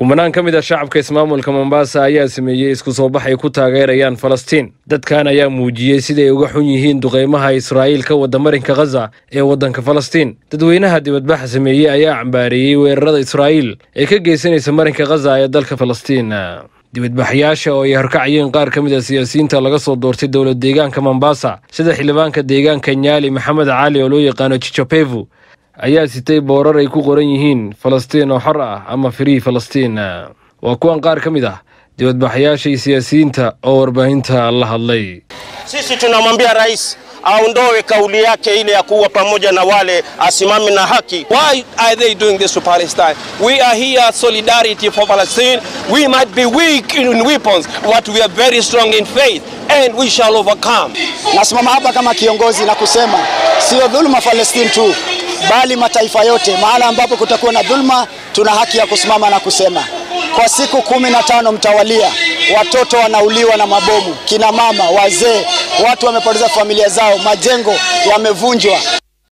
kumanaan ka mid ah shacabka ismaamulka Mombasa ayaa sameeyay isku soo bax ay ku taageerayaan Falastiin. Dadkan ayaa muujiyay sida ay uga xun yihiin duqeymaha Israa'iil ka wada marinka Gaza ee wadanka Falastiin. Dadweynaha dibadbaxa sameeyay ayaa cambaariyay weerarada Israa'iil ee ka geysanaysa marinka Gaza ee dalka Falastiin. dibadbaxayaasha oo ay harkacayeen qaar ka mid ah siyaasiyiinta laga soo doortay dawlad deegaanka Mombasa sida xildhibaanka deegaanka Nyali Maxamed Cali oo loo yaqaan Chichapevu ayaa sitay boorar ay ku qoran yihiin Falastiin oo xor ah ama Free Falastiin. waa kuwan qaar ka mid ah dibadbaxayaasha siyaasiyiinta oo warbaahinta la hadlay. Sisi tunamwambia rais aondoe kauli yake ile ya kuwa pamoja na wale, asimame na haki. Why are they doing this to Palestine? We are here solidarity for Palestine. We might be weak in weapons, but we are very strong in faith and we shall overcome. Nasimama hapa kama kiongozi na kusema sio dhulma Palestine tu, bali mataifa yote. Mahala ambapo kutakuwa na dhulma, tuna haki ya kusimama na kusema. Kwa siku 15 mtawalia, watoto wanauliwa na mabomu, kina mama, wazee, watu wamepoteza familia zao, majengo yamevunjwa.